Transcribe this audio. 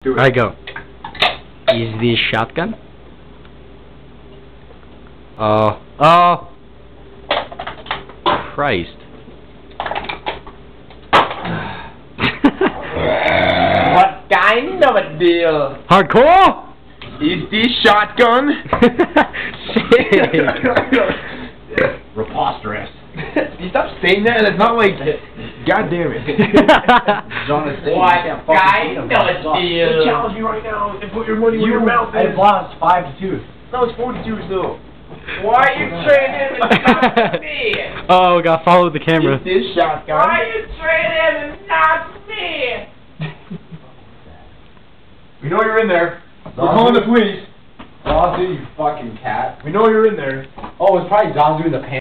Do it. I go. Is this shotgun? Oh. Christ. What kind of a deal? Hardcore? Is this shotgun? Preposterous. You stop saying that. It's not like. God damn it. What kind of a deal? Challenge me right now and put your money where your mouth is. I've lost 5-2. No, it's 42 still. Why are you trading and not me? Oh, gotta follow the camera. Is this shotgun? Why are you trading and not me? We know you're in there. We're calling the police. Zanzu, you fucking cat. We know you're in there. Oh, it's probably Zanzu in the pants.